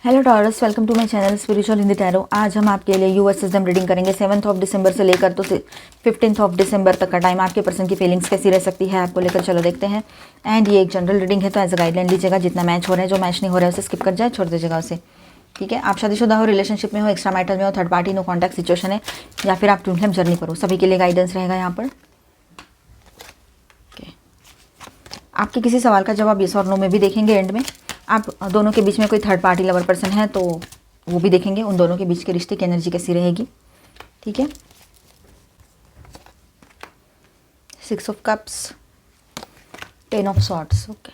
Hello Taurus, welcome to my channel spiritual Hindi tarot. आज हम आपके लिए यूएस सिस्टम रीडिंग करेंगे 7 दिसंबर से लेकर तो 15 दिसंबर तक का टाइम। आपके पर्सन की फीलिंग्स कैसी रह सकती है आपको लेकर, चलो देखते हैं। एंड ये एक जनरल रीडिंग है, तो एज अ गाइडलाइन लीजिएगा। जितना मैच हो रहा है, जो मैच नहीं हो रहा है उसे स्किप कर जाए, छोड़ दीजिएगा उसे। ठीक है, आप शादीशुदा हो, रिलेशनशिप में हो, एक्स्ट्रा मैरिटल में हो, third party no contact situation है, या फिर आप ट्विन फ्लेम जर्नी पर हो, सभी के लिए गाइडेंस रहेगा यहाँ पर। आपके किसी सवाल का जवाब यस और नो में भी देखेंगे एंड में। आप दोनों के बीच में कोई थर्ड पार्टी लवर पर्सन है तो वो भी देखेंगे, उन दोनों के बीच के रिश्ते की एनर्जी कैसी रहेगी। ठीक है, 6 of cups, 10 of swords. Okay,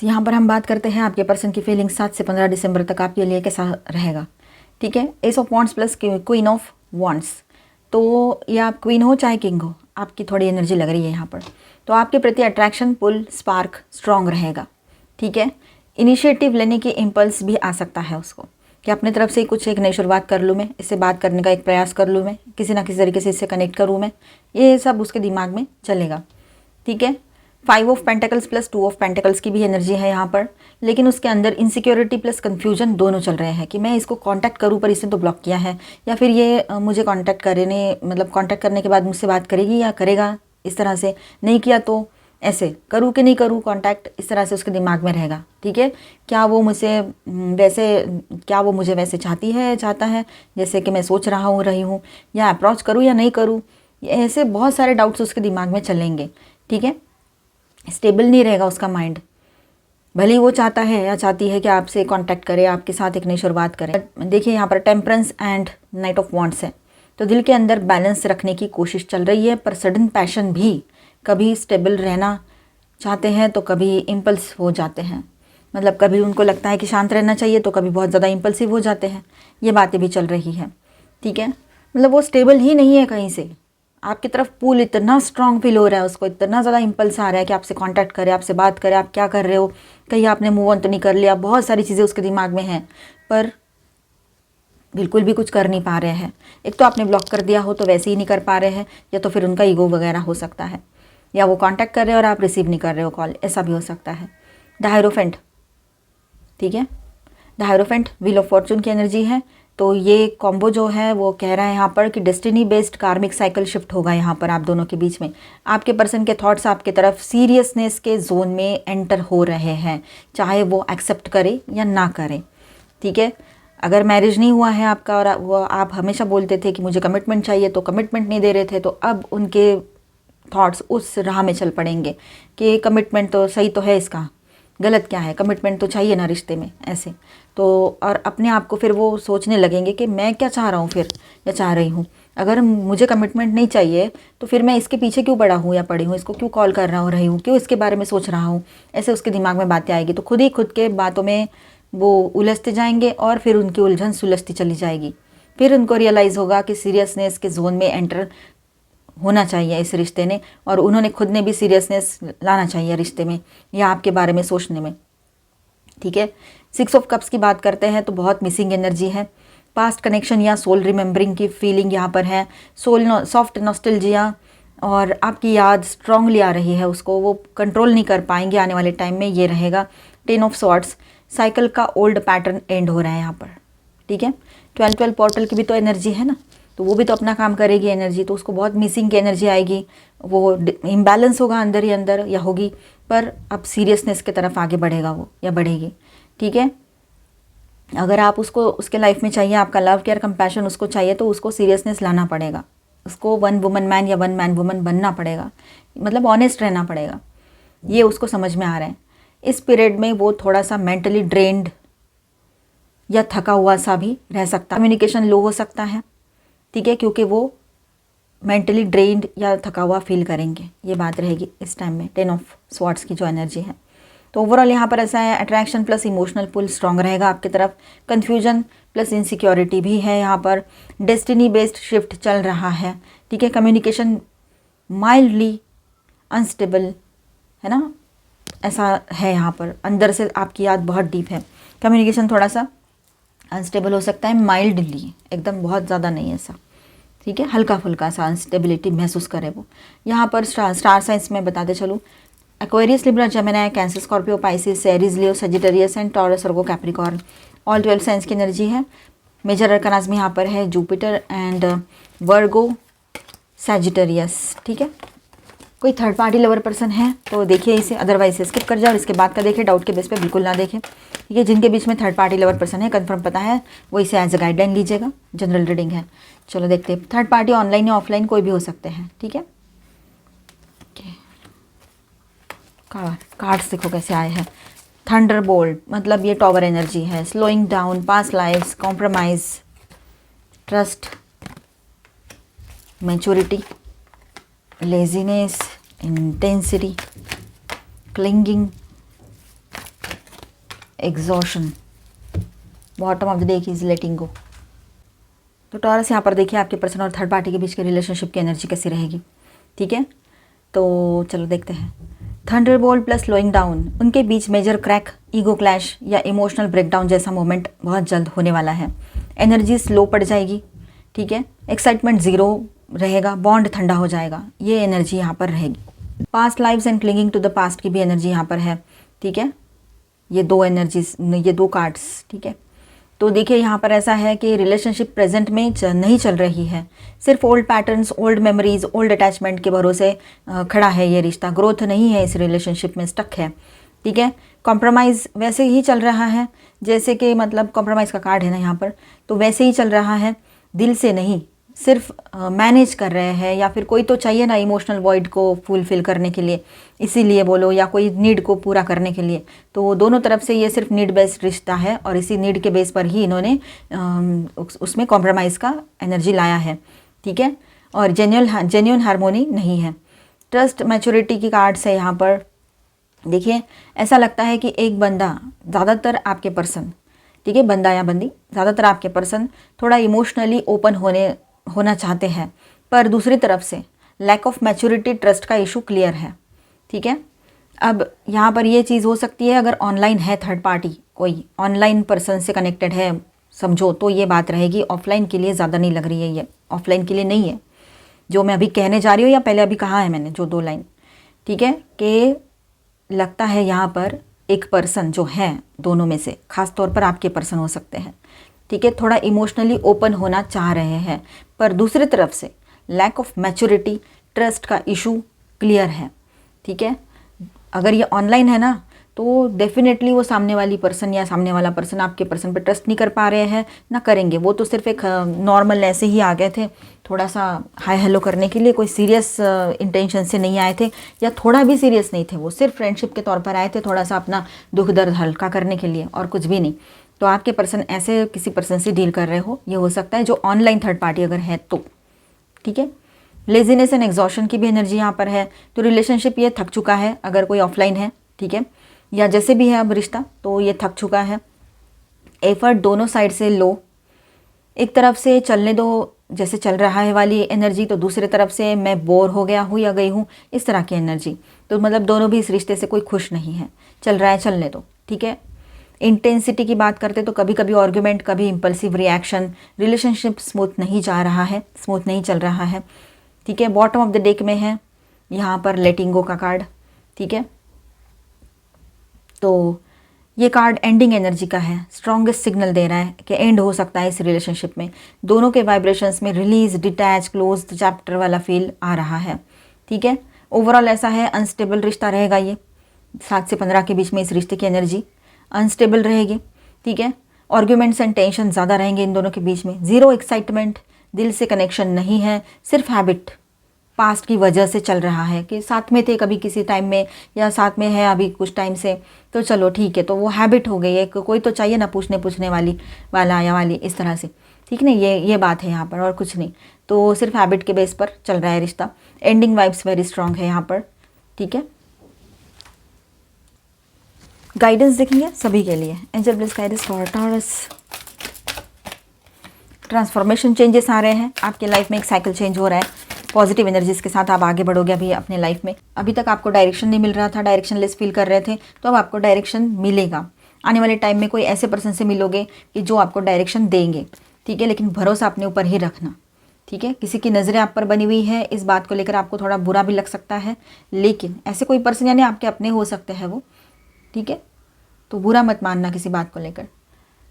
यहाँ पर हम बात करते हैं आपके पर्सन की फीलिंग्स 7 से 15 दिसंबर तक आपके लिए कैसा रहेगा। ठीक है, S of wands plus queen of wands. तो ये आप क्वीन हो चाहे किंग हो, आपकी थोड़ी एनर्जी लग रही है यहाँ पर। तो आपके प्रति अट्रैक्शन, पुल, स्पार्क स्ट्रॉन्ग रहेगा। ठीक है, इनिशिएटिव लेने की इम्पल्स भी आ सकता है उसको, कि अपने तरफ से कुछ एक नई शुरुआत कर लूँ मैं, इससे बात करने का एक प्रयास कर लूँ मैं, किसी ना किसी तरीके से इससे कनेक्ट करूँ मैं, ये सब उसके दिमाग में चलेगा। ठीक है, 5 of pentacles plus 2 of pentacles की भी एनर्जी है यहाँ पर, लेकिन उसके अंदर इनसिक्योरिटी प्लस कन्फ्यूजन दोनों चल रहे हैं कि मैं इसको कांटेक्ट करूँ पर इसने तो ब्लॉक किया है, या फिर ये मुझे कांटेक्ट करने मतलब कांटेक्ट करने के बाद मुझसे बात करेगी या करेगा, इस तरह से नहीं किया तो ऐसे करूँ कि नहीं करूँ कांटेक्ट, इस तरह से उसके दिमाग में रहेगा। ठीक है, क्या वो मुझसे वैसे क्या वो मुझे वैसे चाहता है जैसे कि मैं सोच रही हूँ, या अप्रोच करूँ या नहीं करूँ, ऐसे बहुत सारे डाउट्स उसके दिमाग में चलेंगे। ठीक है, स्टेबल नहीं रहेगा उसका माइंड, भले ही वो चाहता है या चाहती है कि आपसे कांटेक्ट करे, आपके साथ एक नई शुरुआत करे। देखिए यहाँ पर temperance and night of wands है, तो दिल के अंदर बैलेंस रखने की कोशिश चल रही है, पर सडन पैशन भी, कभी स्टेबल रहना चाहते हैं तो कभी इम्पल्स हो जाते हैं, मतलब कभी उनको लगता है कि शांत रहना चाहिए तो कभी बहुत ज़्यादा इम्पल्सिव हो जाते हैं, ये बातें भी चल रही है। ठीक है, मतलब वो स्टेबल ही नहीं है कहीं से, आपकी तरफ पुल इतना स्ट्रांग फील हो रहा है उसको, इतना ज़्यादा इम्पल्स आ रहा है कि आपसे कांटेक्ट करे, आपसे बात करे, आप क्या कर रहे हो, कहीं आपने मूव ऑन तो नहीं कर लिया, बहुत सारी चीज़ें उसके दिमाग में हैं, पर बिल्कुल भी कुछ कर नहीं पा रहे हैं। एक तो आपने ब्लॉक कर दिया हो तो वैसे ही नहीं कर पा रहे हैं, या तो फिर उनका ईगो वगैरह हो सकता है, या वो कांटेक्ट कर रहे हो और आप रिसीव नहीं कर रहे हो कॉल, ऐसा भी हो सकता है। द हायरोफेंट, ठीक है, the hierophant wheel of Fortune की एनर्जी है, तो ये कॉम्बो जो है वो कह रहा है यहाँ पर कि डेस्टिनी बेस्ड कार्मिक साइकिल शिफ्ट होगा यहाँ पर आप दोनों के बीच में। आपके पर्सन के थॉट्स आपके तरफ सीरियसनेस के जोन में एंटर हो रहे हैं, चाहे वो एक्सेप्ट करे या ना करे। ठीक है, अगर मैरिज नहीं हुआ है आपका और वो आप हमेशा बोलते थे कि मुझे कमिटमेंट चाहिए, तो कमिटमेंट नहीं दे रहे थे, तो अब उनके थॉट्स उस राह में चल पड़ेंगे कि कमिटमेंट तो सही तो है, इसका गलत क्या है, कमिटमेंट तो चाहिए ना रिश्ते में, ऐसे तो। और अपने आप को फिर वो सोचने लगेंगे कि मैं क्या चाह रहा हूँ फिर, या चाह रही हूँ, अगर मुझे कमिटमेंट नहीं चाहिए तो फिर मैं इसके पीछे क्यों पड़ा हूँ या पड़ी हूँ, इसको क्यों कॉल कर रही हूँ, क्यों इसके बारे में सोच रहा हूँ, ऐसे उसके दिमाग में बातें आएगी। तो खुद ही खुद के बातों में वो उलझते जाएंगे और फिर उनकी उलझन सुलझती चली जाएगी। फिर उनको रियलाइज़ होगा कि सीरियसनेस के जोन में एंटर होना चाहिए इस रिश्ते ने, और उन्होंने खुद ने भी सीरियसनेस लाना चाहिए रिश्ते में या आपके बारे में सोचने में। ठीक है, 6 ऑफ कप्स की बात करते हैं तो बहुत मिसिंग एनर्जी है, पास्ट कनेक्शन या सोल रिमेंबरिंग की फीलिंग यहाँ पर है, सोल सॉफ्ट नॉस्टैल्जिया, और आपकी याद स्ट्रांगली आ रही है उसको, वो कंट्रोल नहीं कर पाएंगे आने वाले टाइम में, ये रहेगा। 10 ऑफ सॉर्ड्स, साइकिल का ओल्ड पैटर्न एंड हो रहा है यहाँ पर। ठीक है, 12 पोर्टल की भी तो एनर्जी है ना, तो वो भी तो अपना काम करेगी एनर्जी, तो उसको बहुत मिसिंग की एनर्जी आएगी, वो इम्बैलेंस होगा अंदर ही अंदर या होगी, पर अब सीरियसनेस की तरफ आगे बढ़ेगा वो या बढ़ेगी। ठीक है, अगर आप उसको उसके लाइफ में चाहिए, आपका लव केयर कंपैशन उसको चाहिए, तो उसको सीरियसनेस लाना पड़ेगा, उसको वन वुमन मैन या वन मैन वुमन बनना पड़ेगा, मतलब ऑनेस्ट रहना पड़ेगा, ये उसको समझ में आ रहा है। इस पीरियड में वो थोड़ा सा मेंटली ड्रेन्ड या थका हुआ सा भी रह सकता है, कम्युनिकेशन लो हो सकता है। ठीक है, क्योंकि वो मेंटली ड्रेन्ड या थका हुआ फील करेंगे, ये बात रहेगी इस टाइम में 10 ऑफ स्वॉर्ड्स की जो एनर्जी है। तो ओवरऑल यहाँ पर ऐसा है, अट्रैक्शन प्लस इमोशनल पुल स्ट्रांग रहेगा आपकी तरफ, कन्फ्यूजन प्लस इनसिक्योरिटी भी है यहाँ पर, डेस्टिनी बेस्ड शिफ्ट चल रहा है। ठीक है, कम्युनिकेशन माइल्डली अनस्टेबल है ना, ऐसा है यहाँ पर, अंदर से आपकी याद बहुत डीप है, कम्युनिकेशन थोड़ा सा अनस्टेबल हो सकता है, माइल्डली, एकदम बहुत ज़्यादा नहीं ऐसा। ठीक है, हल्का फुल्का सा अनस्टेबिलिटी महसूस करे वो। यहाँ पर स्टार साइंस में बताते चलूँ, Aquarius, Libra, Gemini, cancer, Scorpio, Pisces, Aries, Leo, Sagittarius and taurus, Virgo, Capricorn. All 12 science की एनर्जी है। मेजर अरकानास में यहाँ पर है जुपिटर एंड वर्गो सैजिटेरियस, ठीक है। कोई थर्ड पार्टी लवर पर्सन है तो देखिए इसे, अदरवाइज से स्किप कर जाए और इसके बाद का देखिए, डाउट के बेस पे बिल्कुल ना देखें, ठीक है। जिनके बीच में थर्ड पार्टी लवर पर्सन है, कंफर्म पता है, वो इसे एज अ गाइडलाइन लीजिएगा, जनरल रीडिंग है। चलो देखते हैं, थर्ड पार्टी ऑनलाइन या ऑफलाइन कोई भी हो सकते हैं, ठीक है। कार्ड्स देखो कैसे आए हैं। थंडरबोल्ट मतलब ये टॉवर एनर्जी है, slowing down, past lives, compromise, trust, maturity, laziness, intensity, clinging, exhaustion, bottom of the deck is letting go. तो टॉरस यहाँ पर देखिए आपके पर्सन और थर्ड पार्टी के बीच के रिलेशनशिप की एनर्जी कैसी रहेगी, ठीक है। तो चलो देखते हैं। थंडरबोल्ट प्लस स्लोइंग डाउन, उनके बीच मेजर क्रैक, ईगो क्लैश या इमोशनल ब्रेकडाउन जैसा मोमेंट बहुत जल्द होने वाला है। एनर्जी स्लो पड़ जाएगी, ठीक है। एक्साइटमेंट ज़ीरो रहेगा, बॉन्ड ठंडा हो जाएगा, ये एनर्जी यहाँ पर रहेगी। Past lives and clinging to the past की भी एनर्जी यहाँ पर है, ठीक है। ये दो एनर्जीज, ये दो कार्ड्स, ठीक है। तो देखिए यहाँ पर ऐसा है कि रिलेशनशिप प्रेजेंट में नहीं चल रही है, सिर्फ old patterns, old memories, old attachment के भरोसे खड़ा है ये रिश्ता, ग्रोथ नहीं है इस रिलेशनशिप में, स्टक है, ठीक है। कॉम्प्रोमाइज़ वैसे ही चल रहा है जैसे कि मतलब कॉम्प्रोमाइज़ का कार्ड है ना यहाँ पर, तो वैसे ही चल रहा है, दिल से नहीं, सिर्फ मैनेज कर रहे हैं, या फिर कोई तो चाहिए ना इमोशनल वॉइड को फुलफिल करने के लिए, इसीलिए बोलो, या कोई नीड को पूरा करने के लिए। तो दोनों तरफ से ये सिर्फ नीड बेस्ड रिश्ता है और इसी नीड के बेस पर ही इन्होंने उसमें कॉम्प्रोमाइज़ का एनर्जी लाया है, ठीक है। और जेन्युइन हारमोनी नहीं है। ट्रस्ट, मैच्योरिटी की कार्ड्स है यहाँ पर। देखिए ऐसा लगता है कि एक बंदा, ज़्यादातर आपके पर्सन, ठीक है, बंदा या बंदी, ज़्यादातर आपके पर्सन थोड़ा इमोशनली ओपन होना चाहते हैं, पर दूसरी तरफ से लैक ऑफ मैच्योरिटी, ट्रस्ट का इशू क्लियर है, ठीक है। अब यहाँ पर ये चीज़ हो सकती है, अगर ऑनलाइन है थर्ड पार्टी, कोई ऑनलाइन पर्सन से कनेक्टेड है समझो, तो ये बात रहेगी। ऑफलाइन के लिए ज़्यादा नहीं लग रही है, ये ऑफलाइन के लिए नहीं है जो मैं अभी कहने जा रही हूँ, या पहले अभी कहा है मैंने जो 2 लाइन, ठीक है। कि लगता है यहाँ पर एक पर्सन जो है दोनों में से, खास तौर पर आपके पर्सन हो सकते हैं, ठीक है, थोड़ा इमोशनली ओपन होना चाह रहे हैं, पर दूसरी तरफ से लैक ऑफ मैच्योरिटी, ट्रस्ट का इशू क्लियर है, ठीक है। अगर ये ऑनलाइन है ना, तो डेफिनेटली वो सामने वाली पर्सन या सामने वाला पर्सन आपके पर्सन पे ट्रस्ट नहीं कर पा रहे हैं, ना करेंगे। वो तो सिर्फ एक नॉर्मल ऐसे ही आ गए थे, थोड़ा सा हाय हेलो करने के लिए, कोई सीरियस इंटेंशन से नहीं आए थे, या थोड़ा भी सीरियस नहीं थे, वो सिर्फ फ्रेंडशिप के तौर पर आए थे, थोड़ा सा अपना दुख दर्द हल्का करने के लिए, और कुछ भी नहीं। तो आपके पर्सन ऐसे किसी पर्सन से डील कर रहे हो, ये हो सकता है, जो ऑनलाइन थर्ड पार्टी अगर है तो, ठीक है। लेजीनेस एंड एग्जॉशन की भी एनर्जी यहाँ पर है, तो रिलेशनशिप ये थक चुका है, अगर कोई ऑफलाइन है, ठीक है, या जैसे भी है अब रिश्ता, तो ये थक चुका है। एफर्ट दोनों साइड से लो, एक तरफ से चलने दो जैसे चल रहा है वाली एनर्जी, तो दूसरी तरफ से मैं बोर हो गया हूँ या गई हूँ, इस तरह की एनर्जी। तो मतलब दोनों भी इस रिश्ते से कोई खुश नहीं है, चल रहा है चलने दो, ठीक है। इंटेंसिटी की बात करते तो कभी कभी आर्ग्यूमेंट, कभी इम्पल्सिव रिएक्शन, रिलेशनशिप स्मूथ नहीं जा रहा है, स्मूथ नहीं चल रहा है, ठीक है। बॉटम ऑफ द डेक में है यहाँ पर लेटिंग गो का कार्ड, ठीक है। तो ये कार्ड एंडिंग एनर्जी का है, स्ट्रॉन्गेस्ट सिग्नल दे रहा है कि एंड हो सकता है इस रिलेशनशिप में। दोनों के वाइब्रेशंस में रिलीज, डिटैच, क्लोज चैप्टर वाला फील आ रहा है, ठीक है। ओवरऑल ऐसा है, अनस्टेबल रिश्ता रहेगा ये, 7 से 15 के बीच में इस रिश्ते की एनर्जी अनस्टेबल रहेगी, ठीक है। आर्ग्यूमेंट्स एंड टेंशन ज़्यादा रहेंगे इन दोनों के बीच में। ज़ीरो एक्साइटमेंट, दिल से कनेक्शन नहीं है, सिर्फ हैबिट, पास्ट की वजह से चल रहा है कि साथ में थे कभी किसी टाइम में, या साथ में है अभी कुछ टाइम से, तो चलो ठीक है, तो वो हैबिट हो गई है। कोई तो चाहिए ना पूछने वाला या वाली, इस तरह से, ठीक नहीं, ये बात है यहाँ पर, और कुछ नहीं। तो सिर्फ हैबिट के बेस पर चल रहा है रिश्ता। एंडिंग वाइब्स वेरी स्ट्रांग है यहाँ पर, ठीक है। गाइडेंस देखेंगे सभी के लिए, angel bless guidance for Taurus. Transformation, changes आ रहे हैं आपके लाइफ में, एक साइकिल चेंज हो रहा है, पॉजिटिव एनर्जीज के साथ आप आगे बढ़ोगे अभी अपने लाइफ में। अभी तक आपको डायरेक्शन नहीं मिल रहा था, डायरेक्शनलेस फील कर रहे थे, तो अब आपको डायरेक्शन मिलेगा। आने वाले टाइम में कोई ऐसे पर्सन से मिलोगे कि जो आपको डायरेक्शन देंगे, ठीक है, लेकिन भरोसा अपने ऊपर ही रखना, ठीक है। किसी की नज़रें आप पर बनी हुई है, इस बात को लेकर आपको थोड़ा बुरा भी लग सकता है, लेकिन ऐसे कोई पर्सन यानी आपके अपने हो सकते हैं वो, ठीक है, तो बुरा मत मानना किसी बात को लेकर।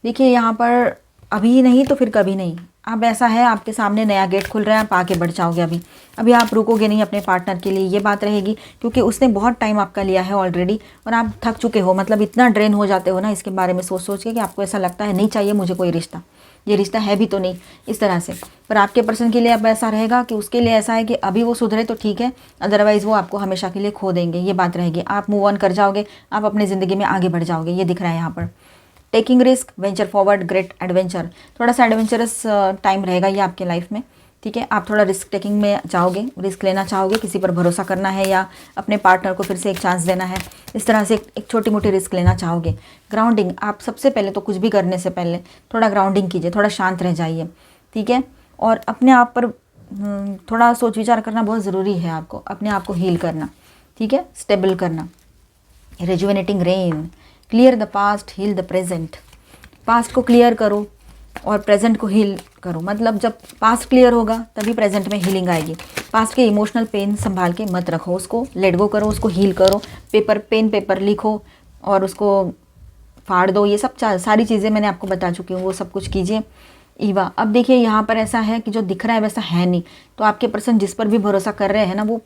देखिए यहाँ पर अभी नहीं तो फिर कभी नहीं। अब ऐसा है आपके सामने नया गेट खुल रहा है, आप आगे बढ़ जाओगे। अभी आप रुकोगे नहीं अपने पार्टनर के लिए, ये बात रहेगी, क्योंकि उसने बहुत टाइम आपका लिया है ऑलरेडी और आप थक चुके हो। मतलब इतना ड्रेन हो जाते हो ना इसके बारे में सोच सोच के कि आपको ऐसा लगता है नहीं चाहिए मुझे कोई रिश्ता, ये रिश्ता है भी तो नहीं, इस तरह से। पर आपके पर्सन के लिए अब ऐसा रहेगा कि उसके लिए ऐसा है कि अभी वो सुधरे तो ठीक है, अदरवाइज़ वो आपको हमेशा के लिए खो देंगे, ये बात रहेगी। आप मूव ऑन कर जाओगे, आप अपनी ज़िंदगी में आगे बढ़ जाओगे, ये दिख रहा है यहाँ पर। Taking risk, venture forward, great adventure, थोड़ा सा एडवेंचरस टाइम रहेगा ये आपके लाइफ में, ठीक है। आप थोड़ा रिस्क टेकिंग में जाओगे, रिस्क लेना चाहोगे, किसी पर भरोसा करना है या अपने पार्टनर को फिर से एक चांस देना है, इस तरह से एक छोटी मोटी रिस्क लेना चाहोगे। ग्राउंडिंग, आप सबसे पहले तो कुछ भी करने से पहले थोड़ा ग्राउंडिंग कीजिए, थोड़ा शांत रह जाइए, ठीक है। और अपने आप पर थोड़ा सोच विचार करना बहुत ज़रूरी है, आपको अपने आप को हील करना, ठीक है, स्टेबल करना। Rejuvenating rain, clear the past, heal the present, past को क्लियर करो और प्रेजेंट को हील करो। मतलब जब पास्ट क्लियर होगा तभी प्रेजेंट में हीलिंग आएगी। पास्ट के इमोशनल पेन संभाल के मत रखो, उसको लेट गो करो, उसको हील करो। पेन पेपर लिखो और उसको फाड़ दो, ये सब सारी चीज़ें मैंने आपको बता चुकी हूँ, वो सब कुछ कीजिए। ईवा, अब देखिए यहाँ पर ऐसा है कि जो दिख रहा है वैसा है नहीं, तो आपके पर्सन जिस पर भी भरोसा कर रहे हैं ना, वो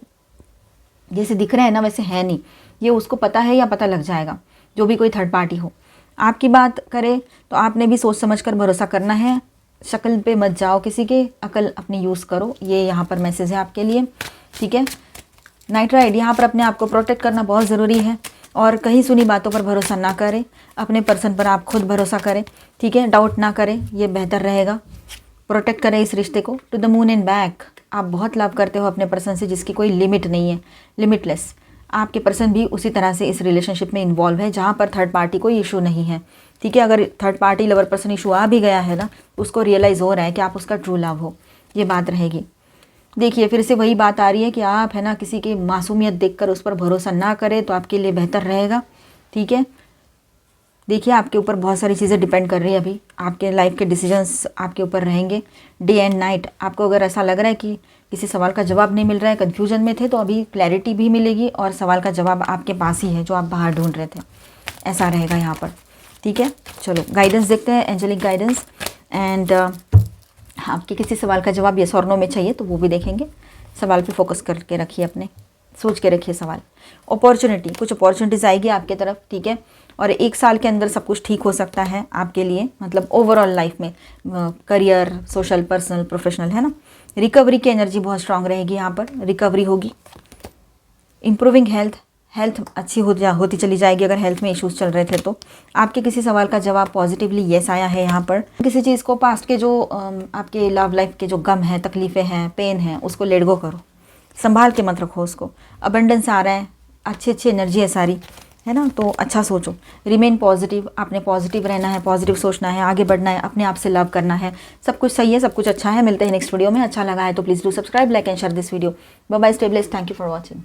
जैसे दिख रहे हैं ना वैसे है नहीं, ये उसको पता है या पता लग जाएगा, जो भी कोई थर्ड पार्टी हो। आपकी बात करे तो आपने भी सोच समझ कर भरोसा करना है, शक्ल पे मत जाओ किसी के, अकल अपनी यूज़ करो, ये यहाँ पर मैसेज है आपके लिए, ठीक है। नाइट राइड, यहाँ पर अपने आप को प्रोटेक्ट करना बहुत ज़रूरी है और कहीं सुनी बातों पर भरोसा ना करें, अपने पर्सन पर आप खुद भरोसा करें, ठीक है, डाउट ना करें, ये बेहतर रहेगा। प्रोटेक्ट करें इस रिश्ते को। To the moon and back, आप बहुत लव करते हो अपने पर्सन से जिसकी कोई लिमिट नहीं है, लिमिटलेस। आपके पर्सन भी उसी तरह से इस रिलेशनशिप में इन्वॉल्व है जहाँ पर थर्ड पार्टी कोई इशू नहीं है, ठीक है। अगर third party lover person issue आ भी गया है ना, तो उसको रियलाइज़ हो रहा है कि आप उसका ट्रू लव हो, ये बात रहेगी। देखिए फिर से वही बात आ रही है कि आप है ना किसी की मासूमियत देखकर उस पर भरोसा ना करें तो आपके लिए बेहतर रहेगा, ठीक है। देखिए आपके ऊपर बहुत सारी चीज़ें डिपेंड कर रही है, अभी आपके लाइफ के डिसीजंस आपके ऊपर रहेंगे डे एंड नाइट। आपको अगर ऐसा लग रहा है कि किसी सवाल का जवाब नहीं मिल रहा है, कन्फ्यूजन में थे, तो अभी क्लैरिटी भी मिलेगी और सवाल का जवाब आपके पास ही है जो आप बाहर ढूंढ रहे थे, ऐसा रहेगा यहाँ पर, ठीक है। चलो गाइडेंस देखते हैं, एंजेलिक गाइडेंस। एंड आपके किसी सवाल का जवाब येस और नो में चाहिए तो वो भी देखेंगे। सवाल पे फोकस करके रखिए, अपने सोच के रखिए सवाल। अपॉर्चुनिटी, कुछ अपॉर्चुनिटीज़ आएगी आपके तरफ, ठीक है। और 1 साल के अंदर सब कुछ ठीक हो सकता है आपके लिए, मतलब ओवरऑल लाइफ में, करियर, सोशल, पर्सनल, प्रोफेशनल, है ना। रिकवरी की एनर्जी बहुत स्ट्रांग रहेगी, यहाँ पर रिकवरी होगी। इम्प्रूविंग हेल्थ, हेल्थ अच्छी होती चली जाएगी। अगर हेल्थ में इश्यूज चल रहे थे तो आपके किसी सवाल का जवाब पॉजिटिवली येस आया है यहाँ पर। किसी चीज़ को, पास्ट के जो आपके लव लाइफ के जो गम है, तकलीफ़ें हैं, पेन है, उसको लेट गो करो, संभाल के मत रखो उसको। अबंडेंस आ रहा है, अच्छी एनर्जी है सारी, है ना, तो अच्छा सोचो। रिमेन पॉजिटिव, आपने पॉजिटिव रहना है, पॉजिटिव सोचना है, आगे बढ़ना है, अपने आप से लव करना है। सब कुछ सही है, सब कुछ अच्छा है। मिलते हैं नेक्स्ट वीडियो में। अच्छा लगा है तो please do subscribe, like and share this video. Bye bye, stay blessed, thank you for watching.